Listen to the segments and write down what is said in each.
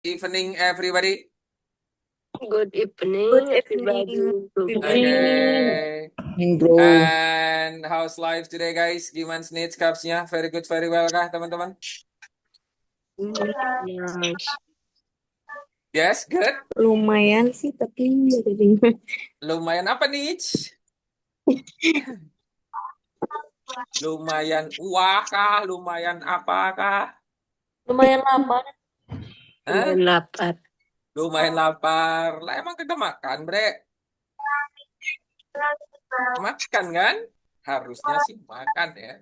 Evening, everybody. Good Good evening, evening. everybody. Good Evening, Okay. bro. And how's life today, guys? Gimana snitch cupsnya? Very good, very well kah, teman-teman? Yes. Yes, good. Lumayan sih, tapi Lumayan apa nih? Lumayan wah kah? Lumayan apakah? lumayan lapar. Hah? Lumayan lapar. Lumayan lapar. Lah emang kita makan, bre? Makan kan? Harusnya sih makan ya.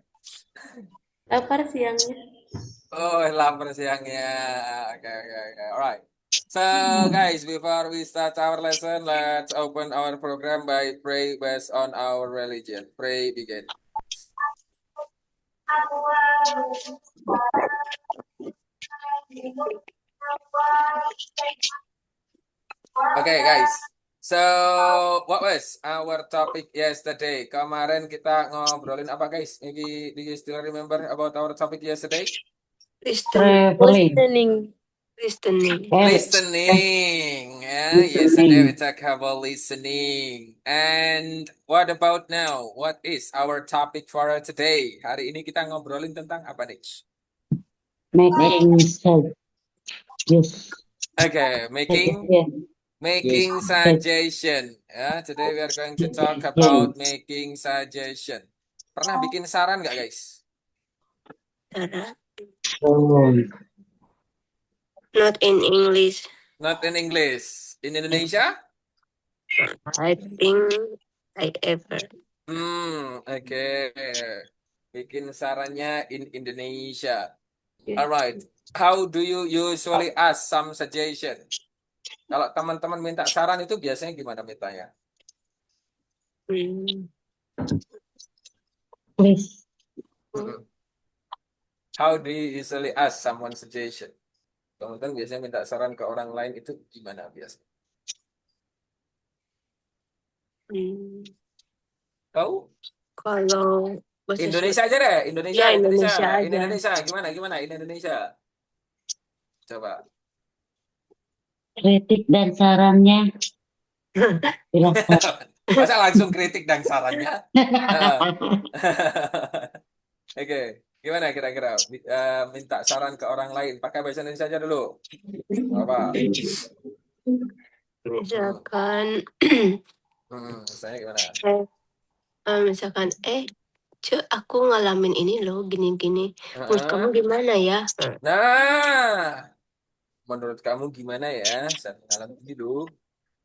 Lapar siangnya. Oh, lapar siangnya. Okay, okay, okay. Alright. So, guys, before we start our lesson, let's open our program by pray based on our religion. Pray begin. Okay, guys. So, what was our topic yesterday? Kemarin kita ngobrolin apa, guys? Do you still remember about our topic yesterday? Listening. Traveling. Listening. Listening. Yeah, yesterday we Listening. talked about listening. And what about now? What is our topic for today? Hari ini kita ngobrolin tentang apa nih? Making sense. Yes. Okay, making Yes. suggestion. Yeah, today we are going to talk about making suggestion. Pernah bikin saran nggak, guys? Sarah. Oh, Not in English. Not in English. In Indonesia? I think I ever. Okay. Bikin sarannya in Indonesia. Yes. Alright. How do you usually ask some suggestion? Kalau teman-teman minta saran itu biasanya gimana mintanya? Hmm. please. Mm-mm. How do you usually ask someone suggestion? Teman-teman biasanya minta saran ke orang lain itu gimana biasanya? Hmm. Tahu? Kalau bahasa Indonesia aja deh, Indonesia, Ya, Indonesia, Indonesia in aja. Indonesia, gimana in Indonesia? Coba. Kritik dan sarannya silahkan. Masa langsung kritik dan sarannya? Heeh. Oke, gimana kira-kira minta saran ke orang lain? Pakai bahasa Indonesia aja dulu. Apa? Misalkan, Misalnya gimana? misalkan, Cuk, aku ngalamin ini loh, gini-gini. Menurut kamu Heeh. gimana ya? Nah, menurut kamu gimana ya? Saya mengalami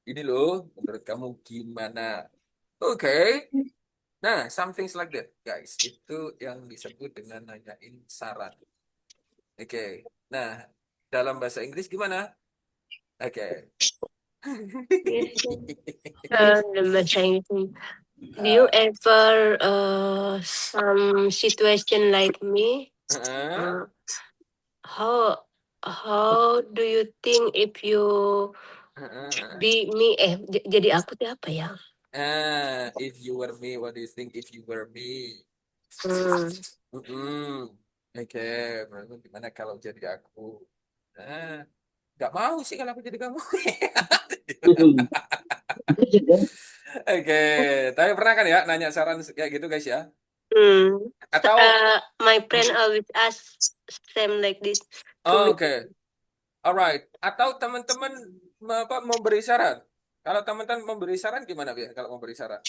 ini loh. Menurut kamu gimana? Oke. Nah, something like that, guys. Itu yang disebut dengan nanyain saran. Oke. Nah, dalam bahasa Inggris gimana? Oke. Yes. Dalam bahasa Inggris. Do you ever some situation like me? Heeh. How do you think if you Heeh. be me? Jadi aku tuh apa ya? If you were me, what do you think if you were me? Hmm. Oke, menurutmu gimana kalau jadi aku? Nggak mau sih kalau aku jadi kamu. Itu juga. Oke, tapi pernah kan ya nanya saran kayak gitu, guys ya? Atau My friend always ask same like this to me. oke, alright. Atau teman-teman memberi saran? Kalau teman-teman memberi saran gimana ya? Kalau memberi saran?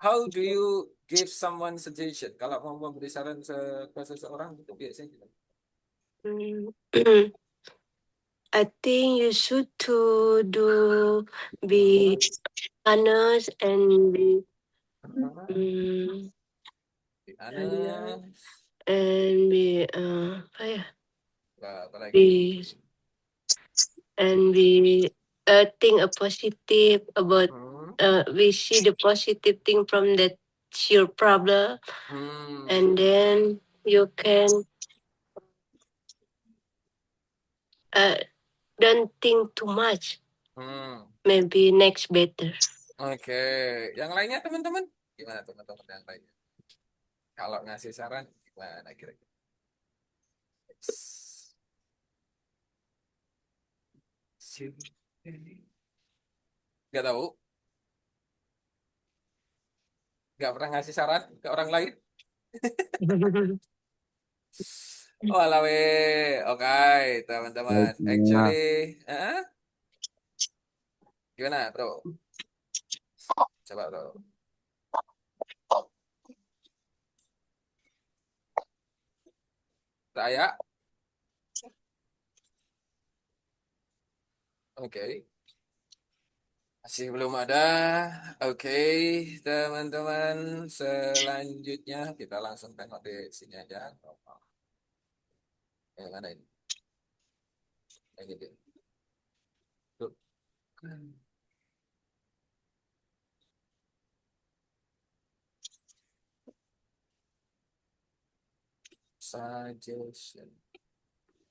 How do you give someone suggestion? Kalau mau memberi saran ke seseorang itu biasanya gimana? I think you should to be honest and be Di mana? and be apa ya? Apa lagi? Be and be think a positive about we see the positive thing from that your problem, and then you can don't think too much. Maybe next better. Oke, yang lainnya teman-teman? Gimana teman-teman yang lainnya? Kalau ngasih saran gimana kira-kira? Nggak tahu. Nggak pernah ngasih saran ke orang lain. Oh, alawe. Oke, teman-teman. Actually, gimana, bro? Coba, bro. Saya. Oke. Masih belum ada. Oke, teman-teman. Selanjutnya kita langsung tengok di sini aja. Yang mana ini? Yang ini. Tuh. Suggestion.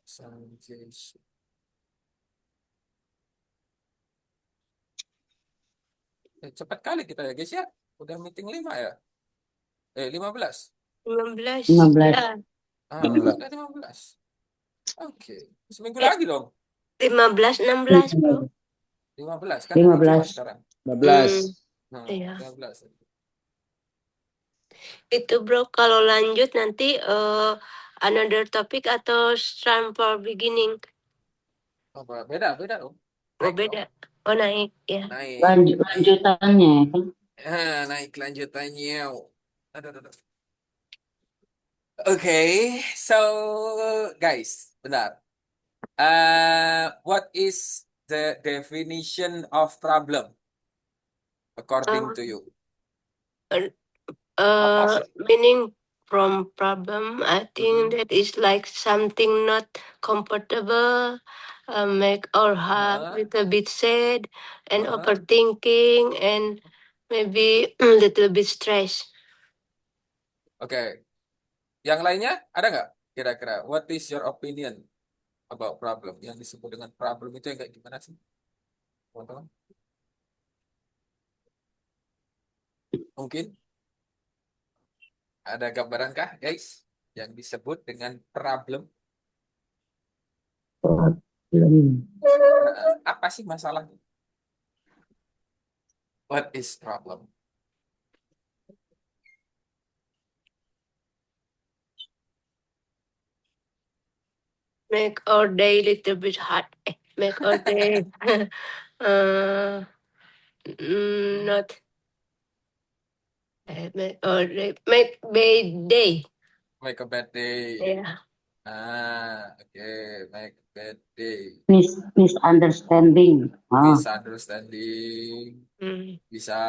Suggestion. Cepat kali kita ya, guys ya. Udah meeting 5 ya? 15. 15. 15. Ya. Udah 15. Oke. Seminggu lagi dong. 15, 16, bro. 15 kan hari 15. Jumat sekarang. 15. Nah, Iya. 15. Itu bro, kalau lanjut nanti another topic atau start for beginning? Oh, beda dong. Oh Naik beda. dong. Oh naik ya. Naik. Lanjutannya kan. Naik lanjutannya. Aduh. Oke, so guys, benar. What is the definition of problem according to you? Apa sih? Meaning from problem, I think that is like something not comfortable, make our heart little bit sad and overthinking and maybe a little bit stress. Oke. Yang lainnya ada nggak? Kira-kira, what is your opinion about problem? Yang disebut dengan problem itu yang kayak gimana sih, teman-teman? Mungkin ada gambaran kah, guys, yang disebut dengan problem? Apa sih masalahnya? What is problem? Make our day little bit hard. Make our day not make our day, make bad day. Make a bad day. Yeah. Okay, make a bad day. Misunderstanding. Misunderstanding. Bisa.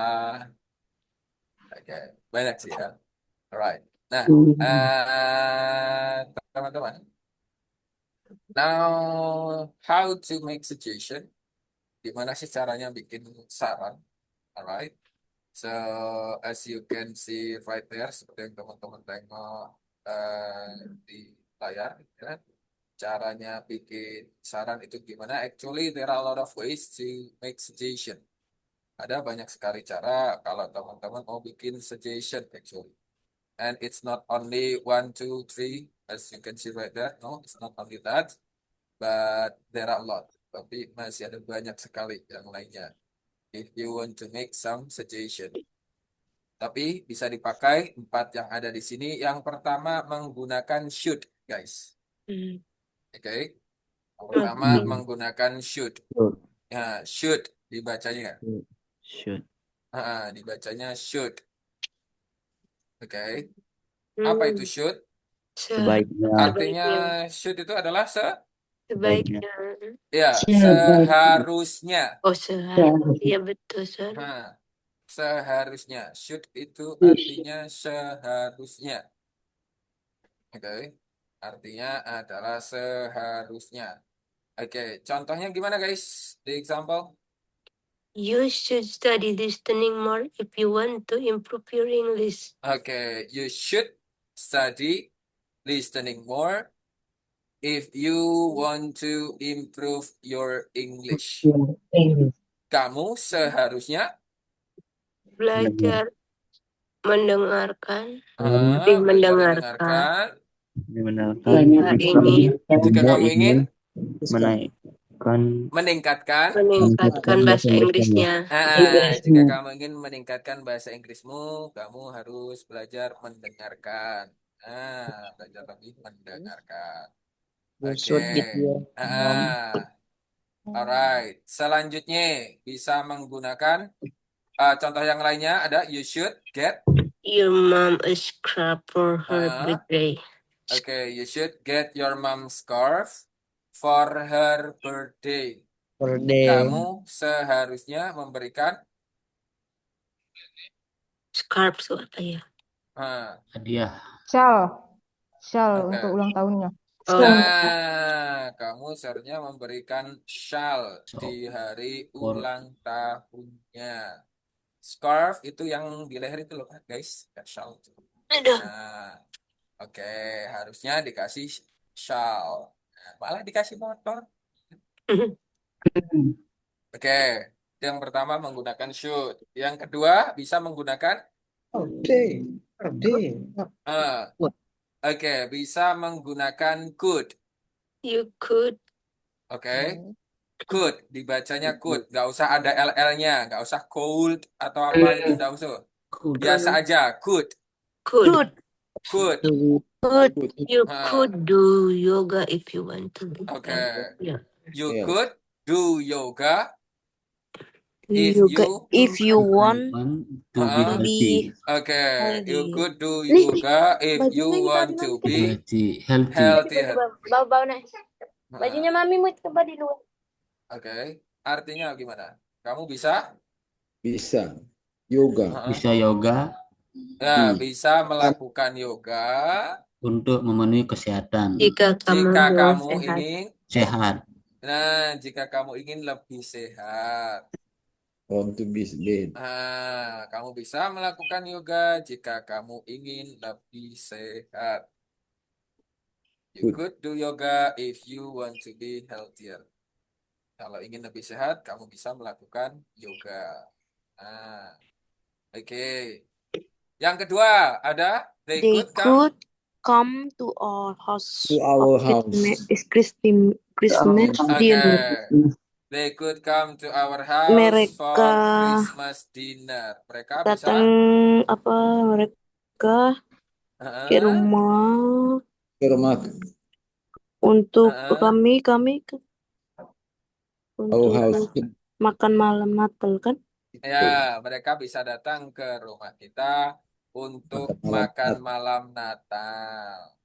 Oke, banyak sih ya. Alright. Nah, teman-teman. Now, how to make suggestion? Gimana sih caranya bikin saran? Alright. So, as you can see right there, seperti yang teman-teman tengok di layar, ya. Caranya bikin saran itu gimana? Actually, there are a lot of ways to make suggestion. Ada banyak sekali cara kalau teman-teman mau bikin suggestion actually. And it's not only 1, 2, 3, as you can see right there. No, it's not only that, but there are a lot. Tapi masih ada banyak sekali yang lainnya. If you want to make some suggestion. Tapi bisa dipakai 4 yang ada di sini. Yang pertama menggunakan should, guys. Oke. Yang pertama menggunakan should. Ya, should dibacanya. Should. Dibacanya should. Oke. Apa itu should? Sebaiknya. Artinya should itu adalah sebaiknya. Ya, seharusnya. Oh, seharusnya. Iya betul, Sir. Seharusnya. Should itu artinya seharusnya. Oke. Artinya adalah seharusnya. Oke, contohnya gimana guys? The example. You should study listening more if you want to improve your English. Okay, you should study listening more if you want to improve your English. Kamu seharusnya belajar mendengarkan, Mendengarkan. jika ingin jika kamu ingin meningkatkan meningkatkan bahasa Inggrisnya. Jika kamu ingin meningkatkan bahasa Inggrismu, kamu harus belajar mendengarkan. Belajar lebih mendengarkan. Oke. Alright. Selanjutnya bisa menggunakan contoh yang lainnya ada you should get Your mom a scarf for her birthday. Okay, you should get your mom scarf for her birthday. Kamu seharusnya memberikan Scarf itu apa ya? hadiah. Shawl Oke. untuk ulang tahunnya. Nah, kamu seharusnya memberikan shawl di hari ulang tahunnya. Scarf itu yang di leher itu loh, guys. Shawl itu. Aduh. Nah, oke, harusnya dikasih shawl. Nah, malah dikasih motor. Oke, yang pertama menggunakan should. Yang kedua bisa menggunakan Oke, bisa menggunakan could. You could. Oke, could dibacanya could, nggak usah ada LL-nya, nggak usah cold atau apa itu nggak usah. Biasa aja could. Could. You Ah. could do yoga if you want to. Oke, Yeah. you Yes. could do yoga if Yoga you if you want To be Ah. healthy. Oke, you Healthy. could do Nih, yoga if you bajunya want ditaruh to nanti. be Healthy. healthy. Bau-bau nih. Bajunya mami mau coba di luar. Oke, artinya gimana? Kamu bisa? Bisa. Yoga. Bisa yoga Ya, bisa melakukan yoga untuk memenuhi kesehatan. Jika jika kamu sehat. ingin. Sehat. Nah, jika kamu ingin lebih sehat. Want to be dead. Kamu bisa melakukan yoga jika kamu ingin lebih sehat. You Good. could do yoga if you want to be healthier. Kalau ingin lebih sehat, kamu bisa melakukan yoga. Oke. Yang kedua ada they They could come. could come to our house. To our house. It's Christmas Oke. dinner. They could come to our house for Mereka Christmas dinner. Mereka bisa datang mereka ke rumah Ke rumah untuk Ah. kami our house. untuk makan malam Natal kan? Ya, mereka bisa datang ke rumah kita untuk makan malam Natal.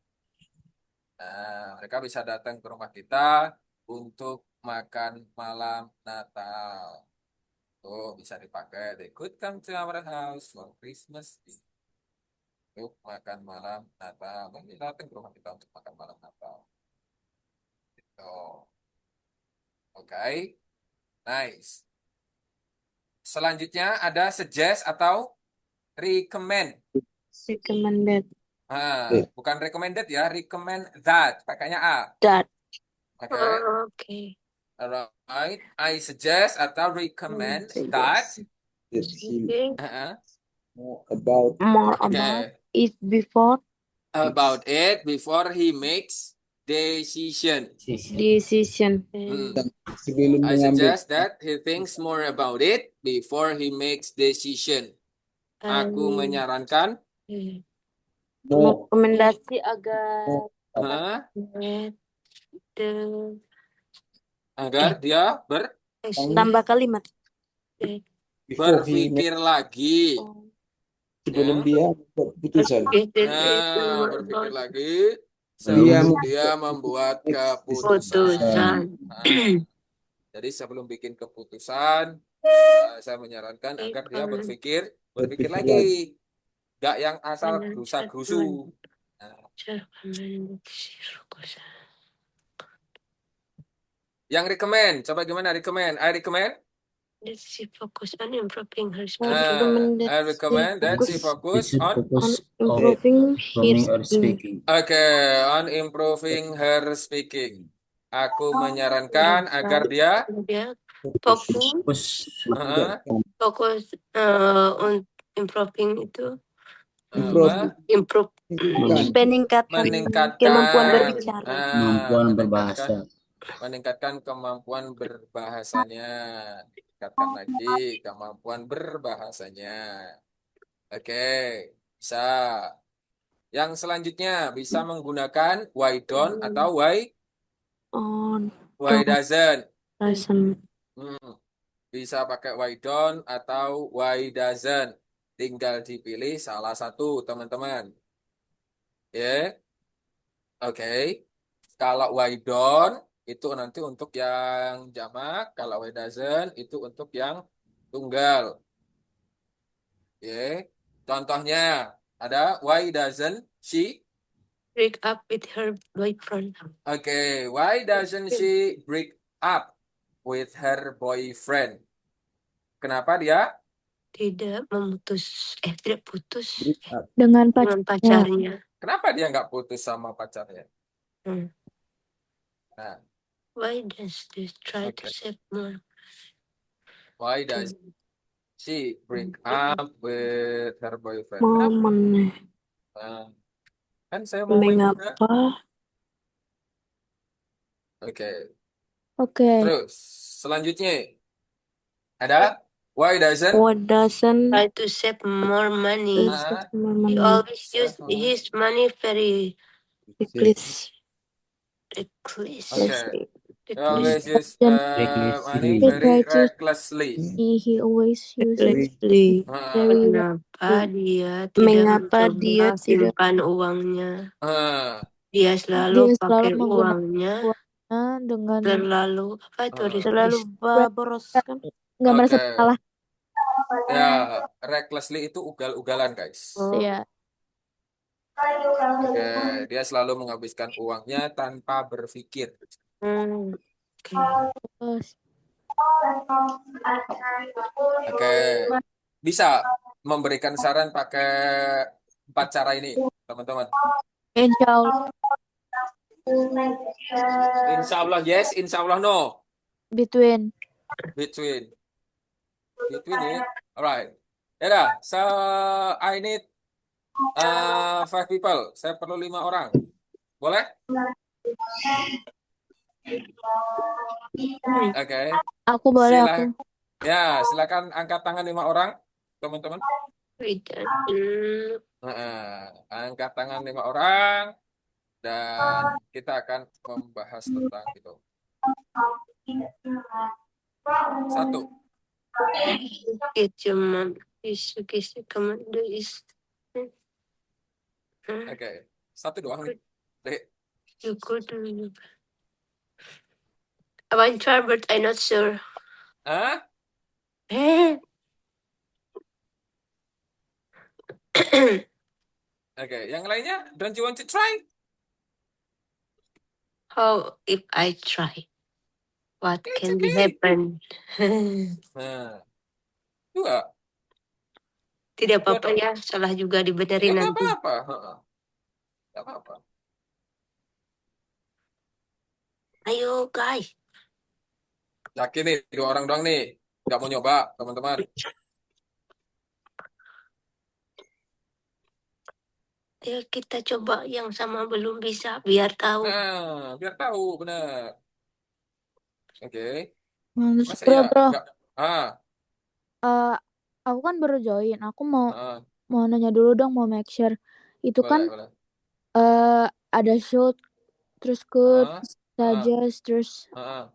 Nah, mereka bisa datang ke rumah kita untuk makan malam Natal. Tuh, bisa dipakai. They could come to our house for Christmas dinner. Untuk makan malam Natal. Mereka datang ke rumah kita untuk makan malam Natal. Gitu. Oke. Nice. Selanjutnya ada suggest atau recommend. Recommended Bukan recommended ya, recommend that. Pakainya A. that. Oke. Okay. Alright. I suggest atau recommend that. Okay. About More Oke. about it before About it before he makes decision. decision. sebelum I mengambil suggest that he thinks more about it before he makes decision. Aku menyarankan Rekomendasi agar agar dia tambah kalimat before he berpikir lagi. sebelum dia membuat keputusan. Berpikir lagi sebelum dia membuat keputusan. Jadi sebelum bikin keputusan, saya menyarankan agar dia berpikir lagi. Gak yang asal gerusa-gerusu. Yang recommend, coba gimana recommend? I recommend. That she focus on improving her I speaking. recommend that she focus on improving her speaking. Okay, on improving her speaking. Aku menyarankan agar dia fokus on improving itu meningkatkan kemampuan berbicara. Kemampuan berbahasa. Meningkatkan kemampuan berbahasanya. Tingkatkan lagi kemampuan berbahasanya. Oke, bisa. Yang selanjutnya bisa menggunakan why don't atau On why doesn't. doesn't. Hmm, Bisa pakai why don't atau why doesn't. Tinggal dipilih salah satu, teman-teman. Ya, oke. Kalau why don't itu nanti untuk yang jamak, kalau why doesn't itu untuk yang tunggal. Ya. Contohnya ada why doesn't she? Break up with her boyfriend. Oke, why doesn't she break up with her boyfriend? Kenapa dia? Tidak putus Break up. Dengan dengan pacarnya. pacarnya. Kenapa dia nggak putus sama pacarnya? Hmm. Nah, Why does this try to oke. save more? Why does she break up with her boyfriend? Kenapa? Momen. Nah, kan saya mau main juga. Mengapa? Oke. Oke. Terus selanjutnya ada why doesn't What doesn't Try to save more money. Ah, He always use his money very Reckless. reckless. Okay. He Reckless. always use money Recklessly. very Try to- recklessly. He always uses Recklessly. very Kenapa dia tidak Mengapa mencoba dia tidak- simpan uangnya? Ah, Dia selalu pakai menggunakan uangnya uangnya dengan terlalu apa itu terlalu boros kan? Nggak merasa Oke. salah. Ya, recklessly itu ugal-ugalan, guys. Ya. Oke, dia selalu menghabiskan uangnya tanpa berpikir. Oke. Terus, Oke, bisa memberikan saran pakai 4 cara ini, teman-teman. Insya Allah Insya Allah yes, insya Allah no. between Between. Between ya. Alright. Ya dah, so I need 5 people. Saya perlu 5 orang. Boleh? Oke. aku boleh aku. Ya, silakan angkat tangan 5 orang, teman-teman. Angkat tangan 5 orang dan kita akan membahas tentang itu. 1. Cuma kisi komando is. Oke. 1 doang nih. Dek. You could do. I want try, but I'm not sure. Hah? Oke, yang lainnya, don't you want to try? How if I try? What It's can okay. happen? Nah, 2. Tidak apa-apa ya, salah juga dibenerin Nggak nanti. apa-apa. Nggak apa-apa. Ayo guys. Yakin nih, 2 orang doang nih. Nggak mau nyoba, teman-teman. Ayo kita coba yang sama belum bisa, biar tahu. Nah, biar tahu, benar. Oke. Terus Masa bro, ya? bro. Nggak. Aku kan baru join. Aku mau Ah, nanya dulu dong, mau make sure. Itu boleh, kan boleh. ada shoot, terus could, Ah, suggest, terus ah,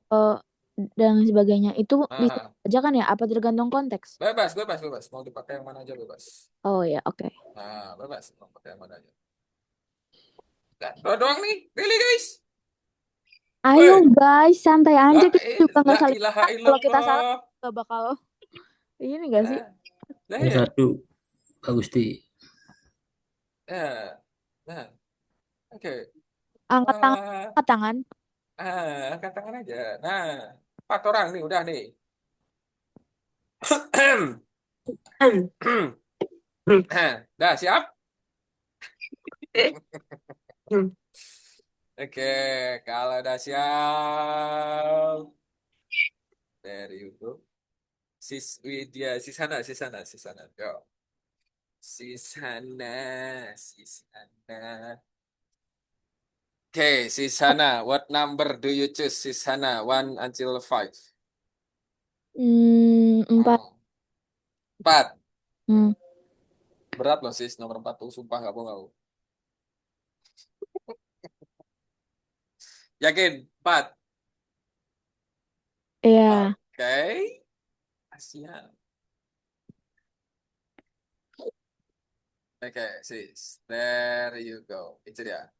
dan sebagainya. Itu bisa ah. aja kan ya? Apa tergantung konteks? Bebas, bebas, bebas. Mau dipakai yang mana aja bebas. Oh ya, oke. Nah, bebas. Mau pakai yang mana aja. Nah, doang nih. Really, guys? Ayo Woi. guys, santai aja, kita juga nggak La saling. ilaha Kalau kita salah illallah. nggak bakal ini nggak sih? Lah Ada ya. 1, Pak Gusti. Ya. Nah, oke. Angkat tangan, Ah, angkat tangan. angkat tangan aja. Nah, 4 orang nih, udah nih. Dah, siap? Oke, kalau udah siap. There you go. Widya, Sisana, Sisana, Sisana. Go. Sisana, Sisana. Okay, Sishana, what number do you choose, Sishana? 1 until 5. 4. 4. Hmm. Berat loh, sis. Nomor 4 tuh, sumpah gak bohong. Yakin? 4. Iya. Okay. Siap. Okay, sis. There you go. Itu dia.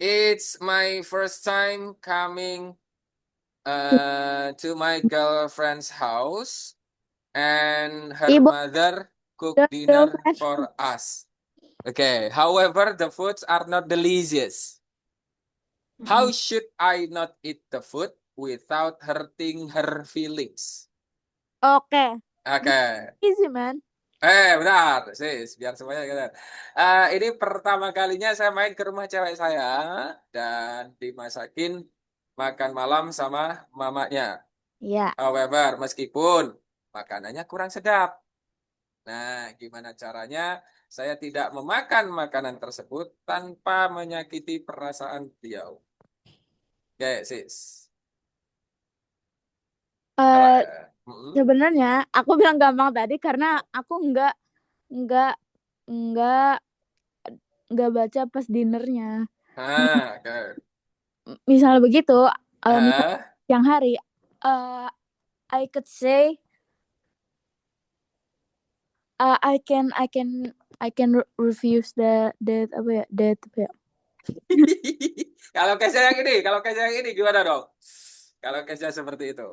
It's my first time coming to my girlfriend's house, and her Ibu, mother cook dinner girlfriend. for us. Okay, however, the foods are not delicious. How should I not eat the food without hurting her feelings? Oke. Oke. Easy, man. Benar, sis, biar semuanya gitu. Ini pertama kalinya saya main ke rumah cewek saya dan dimasakin makan malam sama mamanya. Iya. However, meskipun makanannya kurang sedap. Nah, gimana caranya saya tidak memakan makanan tersebut tanpa menyakiti perasaan beliau? Oke, sis. Eh, Mm-mm. sebenarnya aku bilang gampang tadi karena aku nggak nggak baca pas dinernya. Oke. Misal begitu, misal Ah, siang hari, I could say, I can refuse that apa ya, that apa ya. Kalau case yang ini gimana dong? Kalau case seperti itu.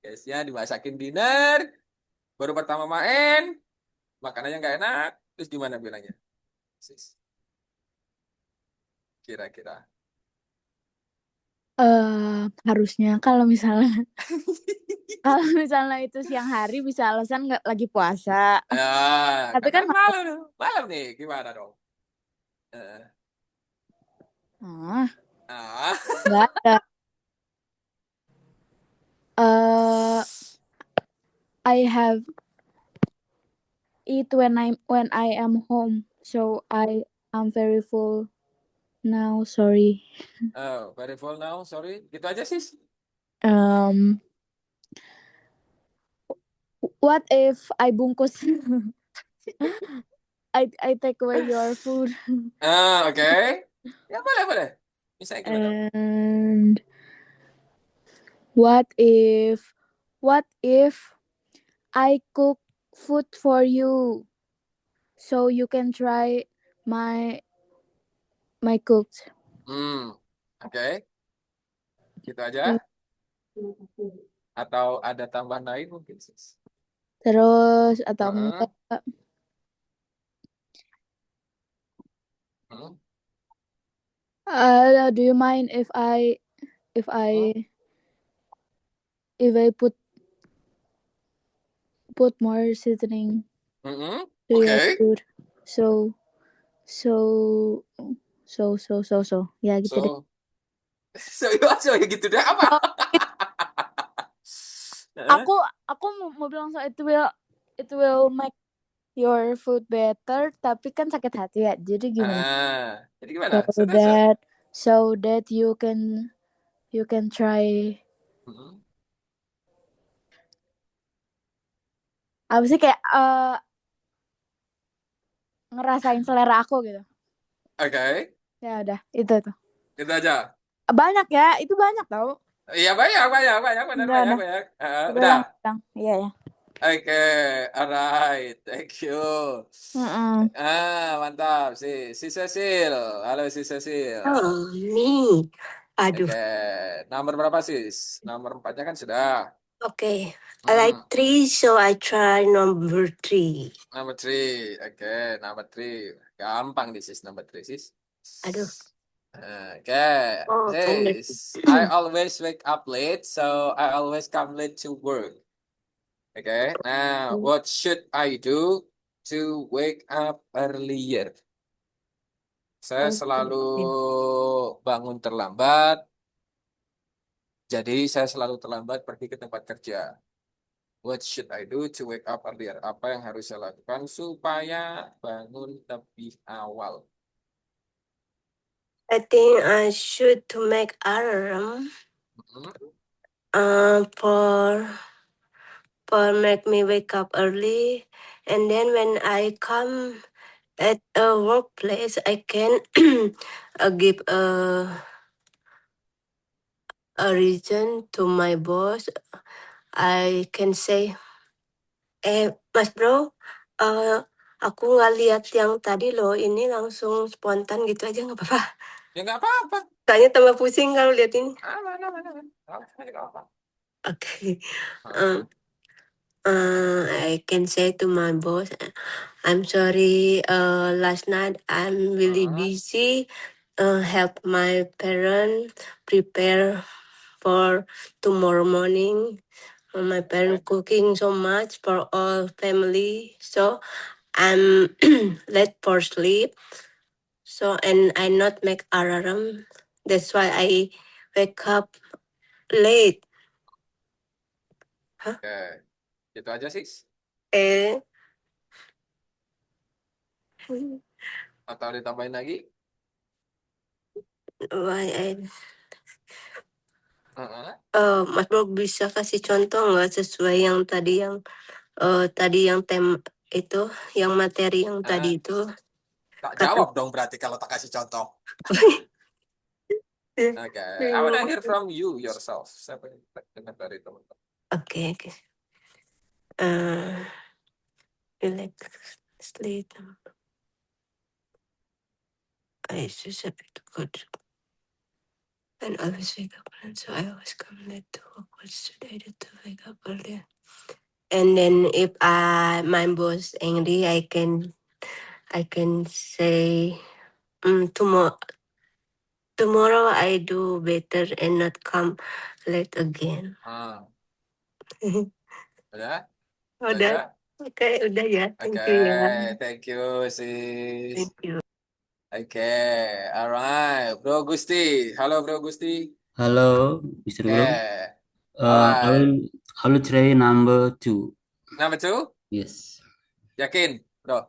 Case-nya dimasakin dinner, baru pertama main, makanannya nggak enak, terus gimana bilangnya? Sis, kira-kira. Harusnya kalau misalnya kalau misalnya itu siang hari bisa alasan nggak lagi puasa. Ya, Tapi kan kan malam, malam nih, gimana dong? Eh, ah, ah, nggak ada. I have eat when I am home, so I am very full now. Sorry. oh, very full now, sorry. Gitu aja sis. What if I bungkus? I take away your food. Oke. Ya boleh, boleh. Misalnya gimana? And what if I cook food for you so you can try my cooked? Oke. Gitu aja. Atau ada tambahan lain mungkin sis? Terus atau Heeh. enggak? Heeh. Do you mind if I if I put more seasoning Heeh. to your Oke. food? So ya gitu deh. So, so ya gitu deh apa? Oh, Heeh. aku mau bilang so it will make your food better, tapi kan sakit hati ya. Jadi gimana? Jadi gimana? So Serius? that you can try Heeh. apa sih kayak ngerasain selera aku gitu. Oke. Ya udah, itu tuh. Gitu aja. Banyak ya, itu banyak tau. Iya banyak, banyak, banyak, benar banyak, Udah. banyak. Udah Udah. bilang. Iya ya. Oke, alright, thank you. Mantap, si Cecil. Halo si Cecil. Oh, nih. Aduh. Oke, nomor berapa sis? Nomor 4-nya kan sudah. Okay. I like 3, so I try number 3. Number 3, oke, number 3. Gampang nih sis, number 3 sis. Aduh. Oke, Oh, sis. I always wake up late, so I always come late to work. Okay, now what should I do to wake up earlier? Saya selalu bangun terlambat, jadi saya selalu terlambat pergi ke tempat kerja. What should I do to wake up earlier? Apa yang harus saya lakukan supaya bangun lebih awal? I think I should to make alarm for make me wake up early, and then when I come at a workplace, I can give a reason to my boss. I can say, Mas Bro, aku nggak lihat yang tadi loh, ini langsung spontan gitu aja nggak apa-apa. Ya nggak apa-apa. Kayaknya tambah pusing kalau lihat ini. Aman, aman, aman. Nggak apa. Okay. I can say to my boss, I'm sorry, last night I'm really busy, help my parents prepare for tomorrow morning. My parents cooking so much for all family, so I'm late for sleep. So and I not make alarm. That's why I wake up late. Huh? Oke, itu aja sih. Atau ditambahin lagi? Why Mas Bro bisa kasih contoh nggak sesuai yang tadi yang itu, yang materi yang tadi itu? Tak jawab dong berarti kalau tak kasih contoh. Okay, I want to hear from you yourself. Siapa yang dengar dari teman-teman? Okay. Relax, sleep. I just a bit good. And always wake up early, so I always come late to work. What's today to wake up early? And then if my boss angry, I can say tomorrow I do better and not come late again. Udah? Udah. Oke, udah ya. Thank you ya. Thank you sis. Thank you. Alright, Bro Gusti. Halo Bro Gusti. Hello, Mr. Bro. Alright. I will try number 2. Number 2? Yes. Yakin, Bro?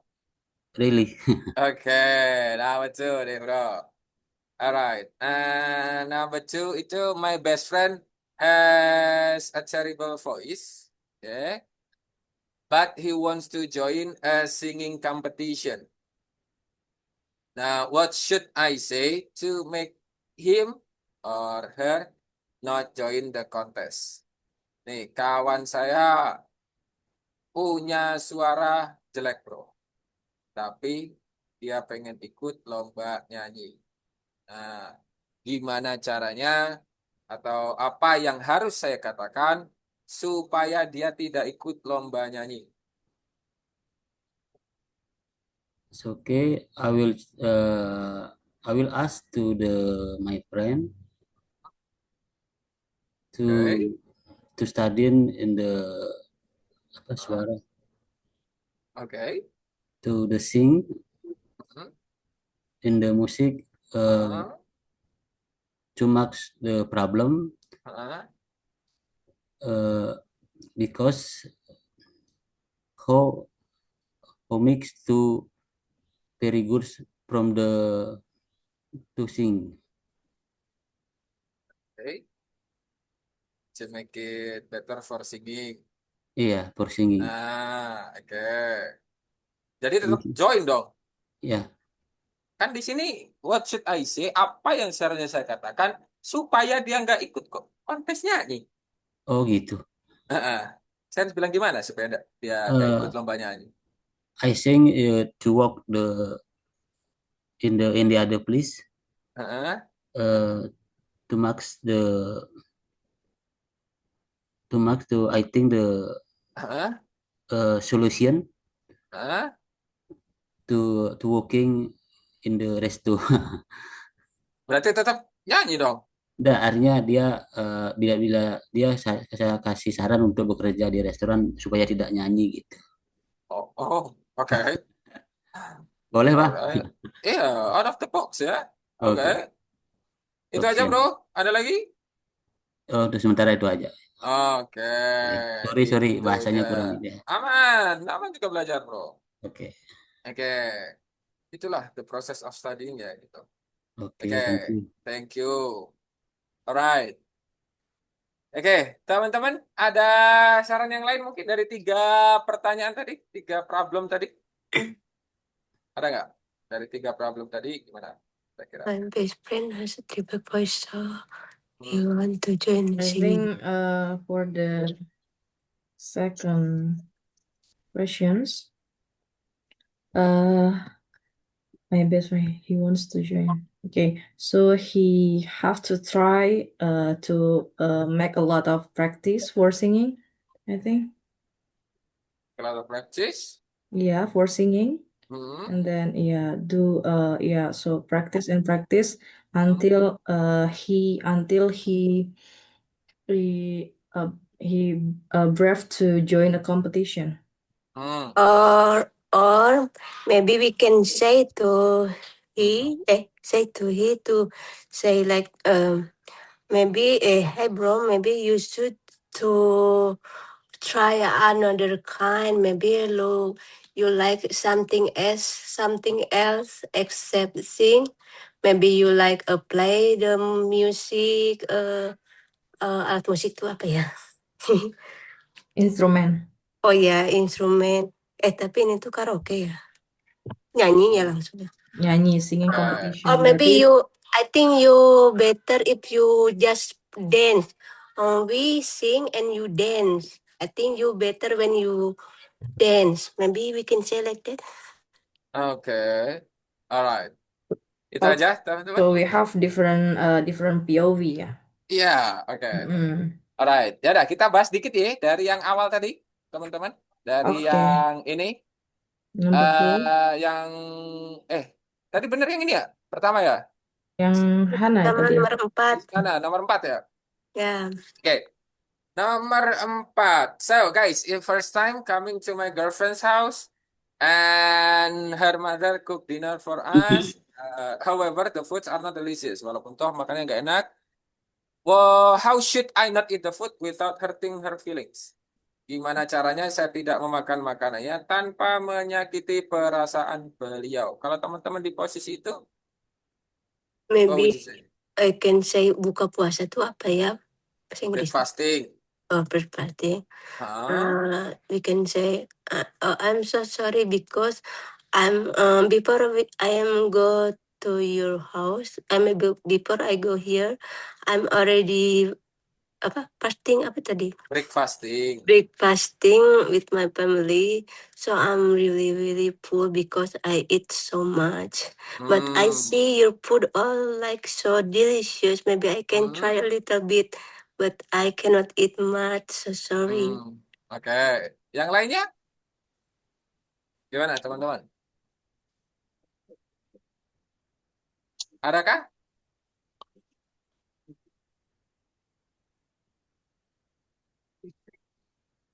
Really? Number 2 deh, Bro. Alright. Number 2 itu my best friend has a terrible voice. Okay. But he wants to join a singing competition. Now, what should I say to make him or her not join the contest? Nih, kawan saya punya suara jelek, Bro. Tapi dia pengen ikut lomba nyanyi. Nah, gimana caranya atau apa yang harus saya katakan supaya dia tidak ikut lomba nyanyi? It's okay. I will ask to my friend to study in the suara. Okay. To the sing in the music to max the problem because how makes to very good from the to sing. Okay. To make it better for singing. Iya, for singing. Oke. Jadi tetap join dong. Iya. Kan di sini what should I say? Apa yang seharusnya saya katakan supaya dia nggak ikut kok kontes nyanyi? Oh gitu. Saya harus bilang gimana supaya dia nggak ikut lomba nyanyi? I think to walk in the other place. To max I think the solution to working in the resto. Berarti tetap nyanyi dong. Artinya dia bila dia saya kasih saran untuk bekerja di restoran supaya tidak nyanyi gitu. Oke. Boleh, Pak? Iya, out of the box ya. Oke. Itu aja, Bro. Ada lagi? Untuk sementara itu aja. Oke. Sorry, bahasanya kurang ya. Aman juga belajar, Bro. Oke. Itulah the process of studying ya gitu. Oke, Oke, thank you. thank you. Alright. Oke, teman-teman, ada saran yang lain mungkin dari 3 pertanyaan tadi, 3 problem tadi? Ada nggak? Dari 3 problem tadi, gimana? Kira-kira. My best friend has a triple voice, so he Hmm. want to join I singing. think for the second questions, my best friend, he wants to join. Okay, so he have to try to make a lot of practice for singing, I think. A lot of practice. Yeah, for singing. Hmm. And then so practice and practice until he brave to join a competition. Hmm. Or maybe we can say to he to say like maybe hey bro, maybe you should to try another kind. Maybe you like something else except sing. Maybe you like play the music. Alat musik itu apa ya? Instrumen. Oh ya, instrumen. Tapi ini tuh karaoke ya? Nyanyi ya langsung ya? Nyanyi, singing competition. Or maybe I think you better if you just dance. We sing and you dance. I think you better when you dance. Maybe we can say like that. Oke. Alright. Itu aja, teman-teman. So we have different POV ya. Iya, oke. Alright. Ya udah, kita bahas dikit ya dari yang awal tadi, teman-teman. Dari yang ini. Number 2. Yang tadi bener yang ini ya? Pertama ya? Yang Hana ya tadi. Nomor 4. Nomor 4 ya? Ya. Oke. Nomor 4. So guys, if first time coming to my girlfriend's house and her mother cook dinner for us. However, the foods are not delicious. Walaupun toh makannya nggak enak. Well, how should I not eat the food without hurting her feelings? Gimana caranya saya tidak memakan makanannya tanpa menyakiti perasaan beliau? Kalau teman-teman di posisi itu, what would Maybe you say? I can say buka puasa itu apa ya? Bahasa Inggris. Fasting. Fasting. We can say I'm so sorry because I'm before I am go to your house. Before I go here, I'm already fasting apa tadi? Breakfasting. Breakfasting with my family. So I'm really, really full because I eat so much. But I see your food all like so delicious. Maybe I can try a little bit, but I cannot eat much. So sorry. Oke. Yang lainnya? Gimana teman-teman? Adakah?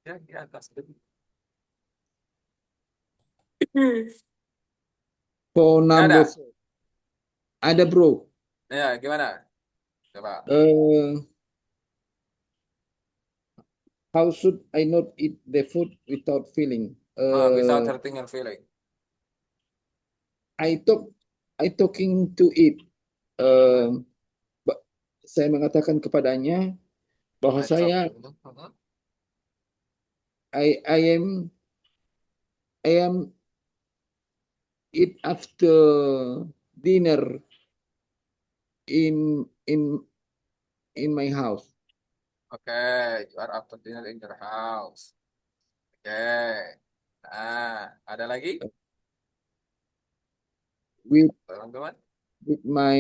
Ya, di atas. For number 4. Ada bro. Ya, gimana? Coba. How should I not eat the food without feeling? Without hurting your feeling. I talking to it. Saya mengatakan kepadanya bahwa saya I am eat after dinner in my house. Okay, you are after dinner in your house. Okay. Nah, ada lagi? With Teman-teman? With my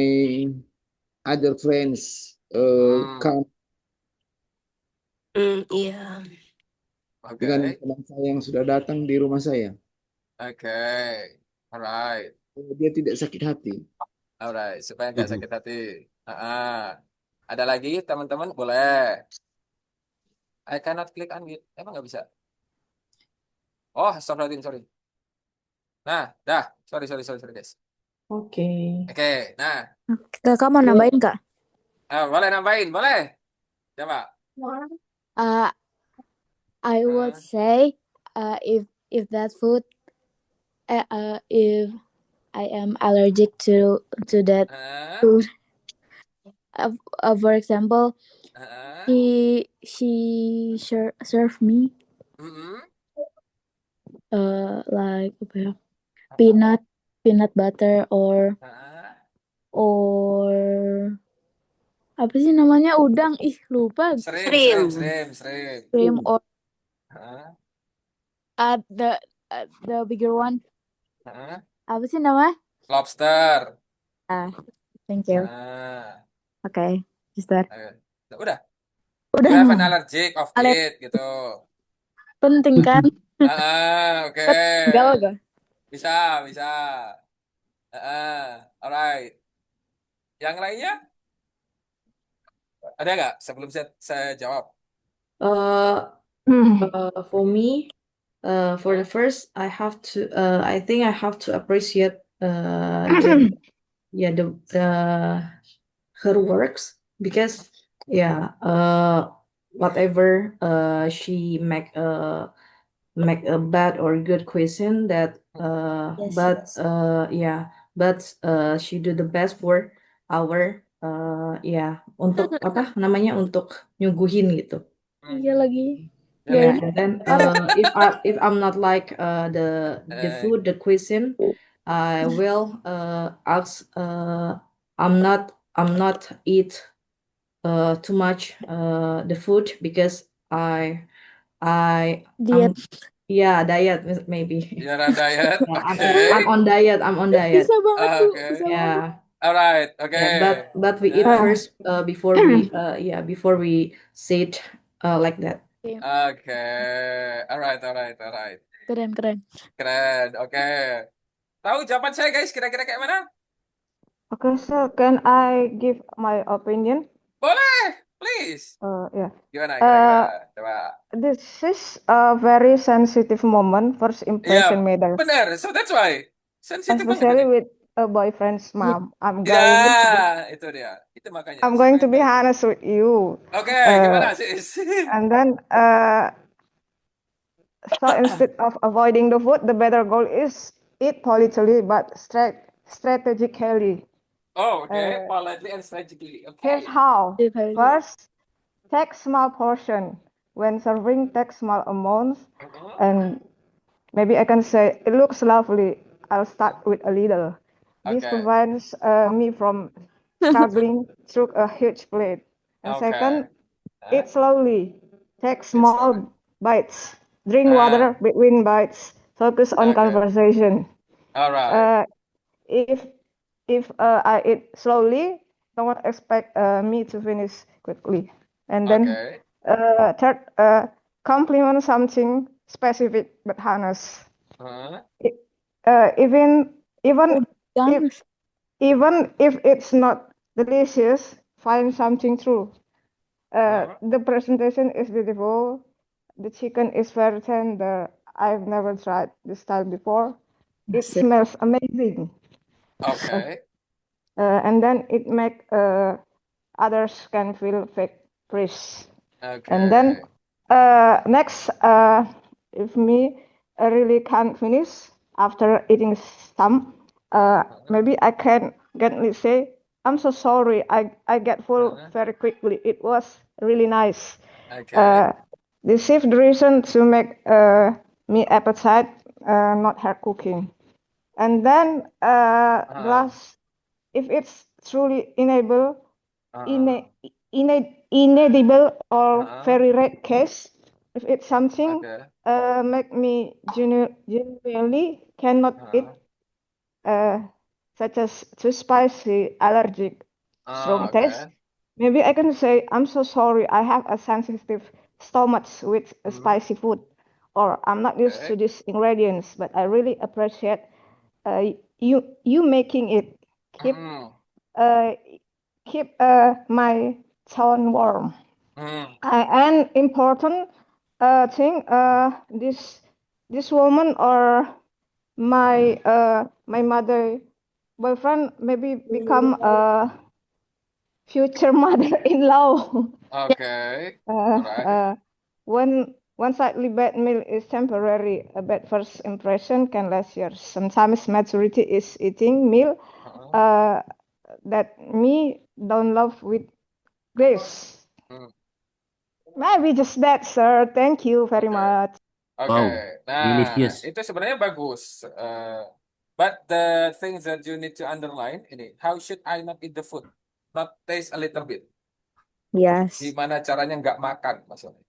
other friends come. Iya. Dengan teman saya yang sudah datang di rumah saya. Okay. Alright. Dia tidak sakit hati. Alright, supaya nggak sakit hati. Ada lagi teman-teman? Boleh. I cannot click unmute. Emang nggak bisa? Oh, sorry. Nah, dah. Sorry guys. Oke. Nah. Kakak mau nambahin Kak? Boleh nambahin, boleh. Coba. I would say if that food if I am allergic to that Uh, food. For example, uh, she serve me mm-mm, like apa ya, uh, peanut butter or uh, apa sih namanya, udang, lupa, Shrimp. shrimp or Uh, the bigger one, uh, apa sih namanya? lobster. Thank you. Okay, sister. Udah. Udah You have an no. allergic of Alergi it gitu. penting kan? Oke. Gagal gak? Bisa. Alright. Yang lainnya ada nggak sebelum saya jawab? For me, for the first, I think I have to appreciate her works, because whatever she make a bad or good question that she do the best for our untuk apa namanya, untuk nyuguhin gitu. Iya lagi. Yeah, and then if I'm not like the food, the cuisine, I will ask I'm not eat too much the food, because I'm Diet. diet maybe. You're on diet. Yeah, Okay. I'm on diet. Bisa banget tuh. Okay. Bisa banget. Yeah. Alright. Okay. But we eat first before we sit like that. Okay. Alright. Keren. Oke. Tahu jawaban saya guys kira-kira kayak mana? Okay, so can I give my opinion? Boleh, please. Yeah. Gimana? Coba. This is a very sensitive moment. First impression matter, Benar. So that's why. Sensitif banget especially ini. with a boyfriend's mom. Ya, itu dia. Itu makanya. I'm going to be honest with you. Oke, gimana sis? And then, so instead of avoiding the food, the better goal is eat politically but strategically. Oh, okay. Politely and strategically. Okay. Here's how. First, take small portion. When serving, take small amounts, and maybe I can say it looks lovely. I'll start with a little. This prevents me from struggling through a huge plate. And second, eat slowly. Take small bites. Drink water between bites. Focus on conversation. All right. If I eat slowly, don't expect me to finish quickly. And then third, compliment something specific but honest. Even if it's not delicious, find something true. The presentation is beautiful. The chicken is very tender. I've never tried this style before. It smells amazing. Okay. And then it make others can feel fresh. Okay. And then next, if me really can't finish after eating some, maybe I can gently say, "I'm so sorry. I get full very quickly. It was really nice." Okay. This shift the reason to make me appetite, not her cooking. And then last, if it's truly inedible or very rare case, if it's something make me genuinely cannot eat, such as too spicy, allergic, strong taste, maybe I can say, "I'm so sorry, I have a sensitive stomach with spicy food," or "I'm not used to these ingredients, but I really appreciate you making it. Keep my tone warm." And important thing, this woman or my mother boyfriend maybe become a future mother-in-law. Okay. Alright. When one slightly bad meal is temporary. A bad first impression can last years. Sometimes maturity is eating meal that me don't love with grace. Maybe just that, sir. Thank you very much. Oke, Wow, nah delicious. itu sebenarnya bagus. But the things that you need to underline ini, how should I not eat the food? Not taste a little bit. Yes. Gimana caranya nggak makan maksudnya?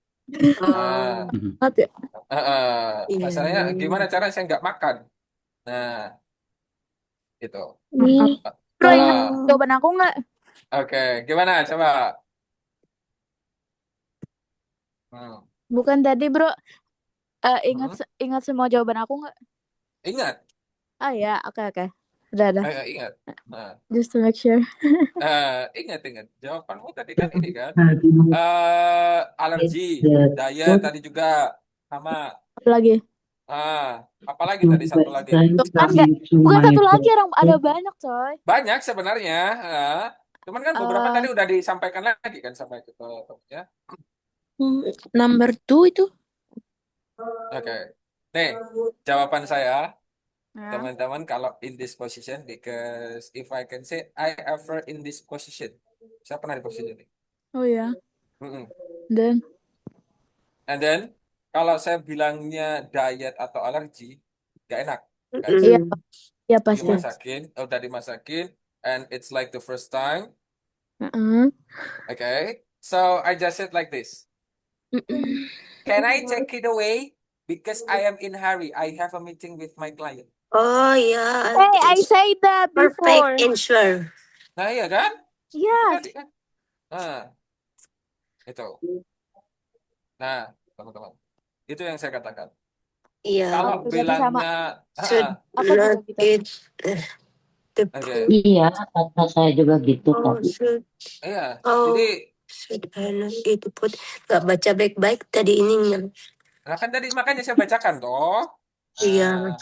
Oh, Not ya? iya. Masalahnya gimana cara saya nggak makan? Nah, itu. Nih, bro, ingat Ah, jawaban aku nggak? Oke, gimana coba? Hmm. Bukan tadi, bro. Ingat Hmm. ingat semua jawaban aku nggak? Ingat, Ah ya, oke. Udah. ingat. Nah, Just to make sure. ingat. Jawabanmu tadi kan ini kan? It's Alergi, the daya food tadi juga sama. Satu lagi. Apalagi to tadi satu waste lagi. time Kan nggak, coming to bukan my satu lagi, orang ada doorstep. banyak, coy. Banyak sebenarnya. Cuman kan beberapa Eh, tadi udah disampaikan lagi kan sama itu ya. number 2 itu. Oke. Nih, jawaban saya, Ya. teman-teman, kalau in this position, because if I can say I ever in this position. Saya pernah di posisi ini. Oh ya. Mm-mm. Dan And then, kalau saya bilangnya diet atau alergi, gak enak. Kan? iya, Mm. ya pasti. Udah dimasakin, and it's like the first time. Heeh. Okay, so I just said like this. Can I take it away? Because I am in hurry. I have a meeting with my client. Oh yeah, Hey, I it's say that before. perfect answer. Nah, iya kan? Iya. Tadi kan? Nah, itu. Nah, teman-teman. Itu yang saya katakan. Iya. Kalau Oke, berarti sama. bilangnya, Should Aku juga not gitu. eat the oke, food. Iya, kata saya juga gitu Oh, tadi. iya. oh, Jadi, should I not eat the food? Gak baca baik-baik tadi ininya. nah kan tadi makanya saya bacakan toh. Iya.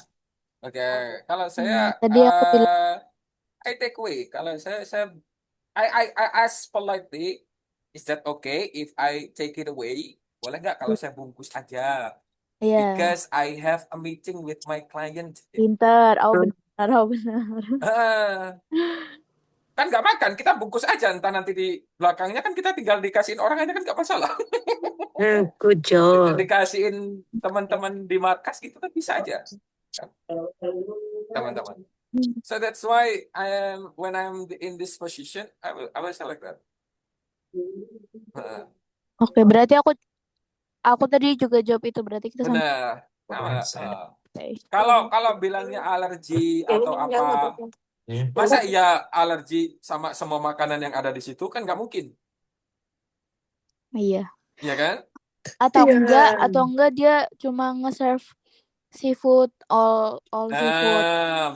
Oke, kalau saya Tadi aku bilang I take away. Kalau saya I ask politely, is that okay if I take it away? Boleh nggak kalau saya bungkus aja? iya. Because I have a meeting with my client. Pinter. Oh benar. Ah, kan nggak makan, kita bungkus aja. Entah nanti di belakangnya kan kita tinggal dikasihin orang aja kan nggak masalah. Good Kita job. dikasihin teman-teman di markas gitu kan bisa aja, kan, teman-teman. So that's why when I'm in this position, I will select that. Oke, berarti aku tadi juga jawab itu, berarti kita sama. Benar. Sama. Oke. Kalau bilangnya alergi atau apa, masa iya alergi sama semua makanan yang ada di situ kan nggak mungkin, Iya. ya kan? Atau Iya. enggak dia cuma nge-serve seafood all seafood.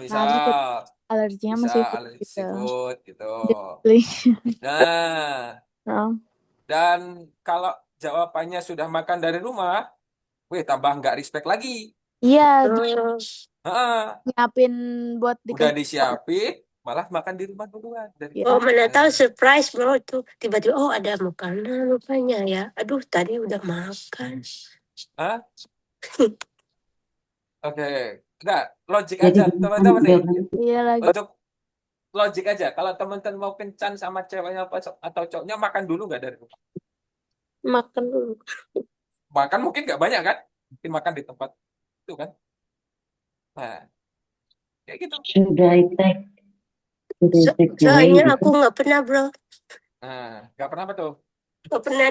Misal Alerginya sama bisa seafood alergi gitu. seafood gitu. Jadi, Nah, oh. dan kalau jawabannya sudah makan dari rumah, wih tambah nggak respect lagi. Iya, Heeh. nyiapin buat Udah dikasih. disiapin, malah makan di rumah duluan. Oh, mana tahu surprise bro tuh tiba-tiba oh ada makanan rupanya ya. Aduh tadi udah makan. Hah? Oke, enggak, logik Jadi aja teman-teman nih. Iya lagi. Untuk logik aja, kalau teman-teman mau kencan sama ceweknya atau cowoknya makan dulu nggak dari rumah? Makan dulu. Makan mungkin nggak banyak kan? Mungkin makan di tempat itu kan? Nah, kayak gitu. Should I take away Soalnya gitu? aku nggak pernah bro. Nah, nggak pernah apa tuh? Nggak pernah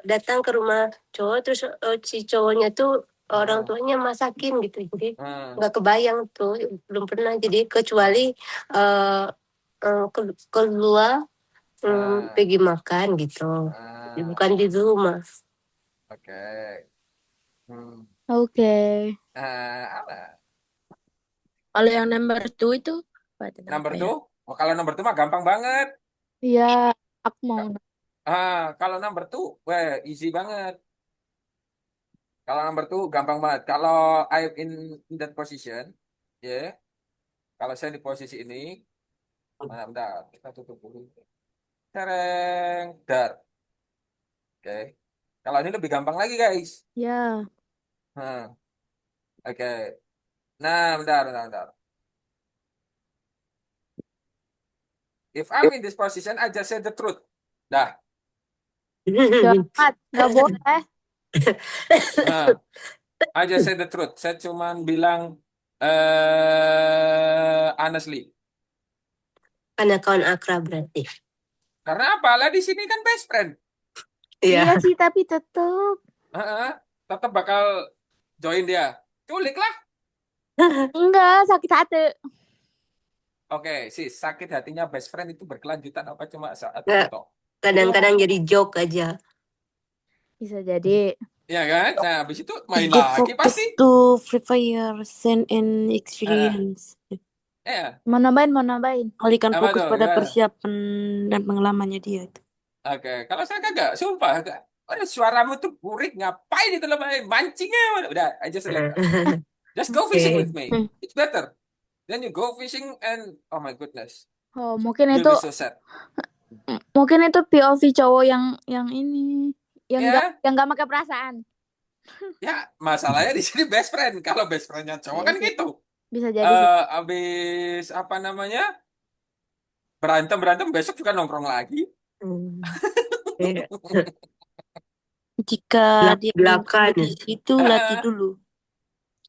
datang ke rumah cowok terus si cowoknya tuh orang tuanya masakin gitu. Jadi nggak kebayang tuh belum pernah. Jadi kecuali keluar pergi makan gitu. Bukan di rumah. Oke. Oke. Apa? Kalau yang number 2 itu Number 2? Oh, kalau number 2 mah gampang banget. Iya, aku mau. Kalau number 2, weh, easy banget. Kalau number 2 gampang banget. Kalau I'm in that position, ya. Yeah, kalau saya di posisi ini, bentar, kita tutup dulu. Tereng, dar. Oke. Kalau ini lebih gampang lagi, guys. Yeah. Oke. Nah, bentar. If I'm in this position, I just say the truth. Dah. Jangan, nggak boleh. I just say the truth. Saya cuman bilang honestly. Karena kawan akrab berarti. Karena apa? Lah di sini kan best friend. Iya sih, tapi tetap. Tetap bakal join dia. Culik lah. Enggak, sakit hati. Oke, sih sakit hatinya best friend itu berkelanjutan apa cuma saat Nggak. itu? Kadang-kadang jadi joke aja. Bisa jadi. Ya kan? Nah, habis itu main Get lagi focus pasti. to Free Fire, send and experience. Ya. Mau nambahin. Alihkan Apa fokus tuh? pada Gimana? persiapan dan pengalamannya dia itu. Oke, kalau saya kagak, sumpah kagak. Aduh, suaramu tuh burik, ngapain itu lo mancingnya? Udah, I just like that. Just go fishing with me. It's better. Then you go fishing and oh my goodness, Oh, mungkin you'll itu be so sad. mungkin itu POV cowok yang ini, yang Ya. nggak pakai perasaan. Ya, masalahnya di sini best friend. Kalau best friendnya cowok kan gitu. Bisa jadi. Abis apa namanya? Berantem besok juga nongkrong lagi. Jika dia Belak-belakan. itu latih dulu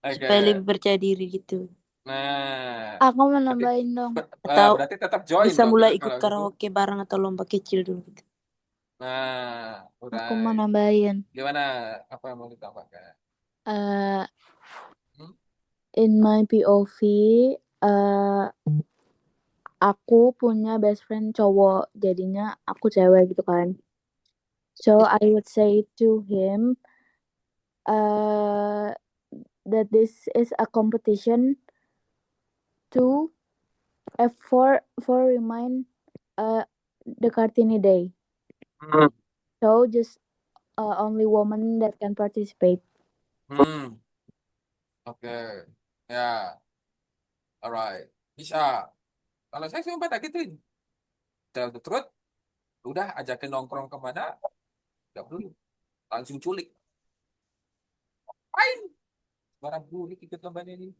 supaya Oke. lebih percaya diri gitu. Nah, Aku mau nambahin dong. Atau berarti tetap join bisa dong mulai ya, ikut kalau gitu. karaoke bareng atau lomba kecil dulu gitu. Nah, udah. Aku mau nambahin. Gimana? Apa yang mau ditambahkan? In my POV, aku punya best friend cowok, jadinya aku cewek gitu kan. So I would say to him that this is a competition to for remind the Kartini Day. So just only women that can participate. Oke. Ya. Alright. Bisa. Kalau saya sih tak gituin. Tell the truth. Udah ajakin nongkrong kemana? Gak dulu. Langsung culik. Apain? Barang burik ikut lombanya ini.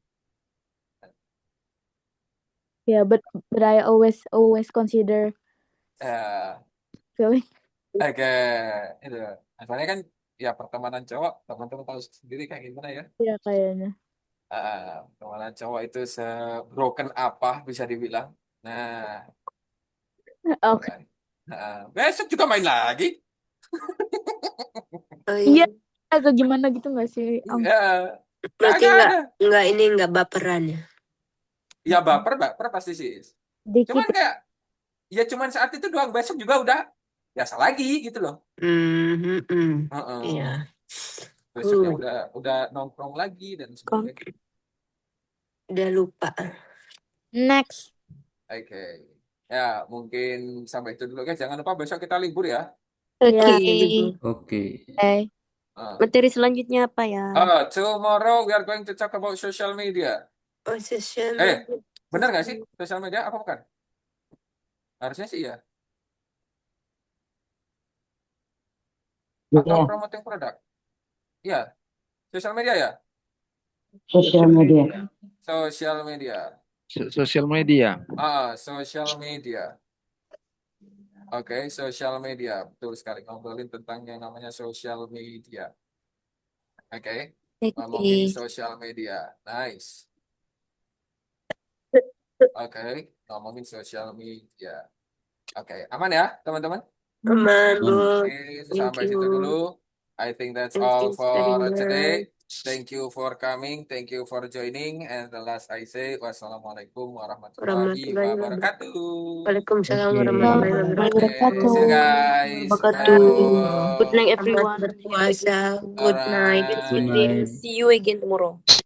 Yeah, but I always consider feeling. Oke, itu. Soalnya kan ya pertemanan cowok, teman-teman tahu sendiri kayak gimana ya. Iya kayaknya. Pertemanan cowok itu se-broken apa bisa dibilang. Nah. Oke. Besok juga main lagi. Iya, atau gimana gitu nggak sih? Berarti nggak baperan ya? Ya baper pasti sih. Dikit. Cuman kayak ya cuman saat itu doang, besok juga udah biasa lagi gitu loh. Iya. Besoknya udah nongkrong lagi dan sebagainya. Udah lupa. Next. Oke. Ya, mungkin sampai itu dulu guys. Jangan lupa besok kita libur ya. Oke. Materi selanjutnya apa ya? Tomorrow we are going to talk about social media. Oh, social media. Benar nggak sih social media apa bukan? Harusnya sih ya. Atau promoting produk? Iya. Social media ya? Social media. Social media. Social media. Social media. Oke, social media. Betul sekali. Ngobrolin tentang yang namanya social media. Oke. Ngomongin social media. Nice. Oke. Ngomongin social media. Oke. Aman ya, teman-teman? Aman, Bu. Sampai situ dulu. I think that's all for today. Thank you for coming. Thank you for joining. And the last I say, wassalamualaikum warahmatullahi wabarakatuh. Waalaikumsalam warahmatullahi wabarakatuh. See you guys. Good night everyone. Berpuasa. Good night. See you again tomorrow.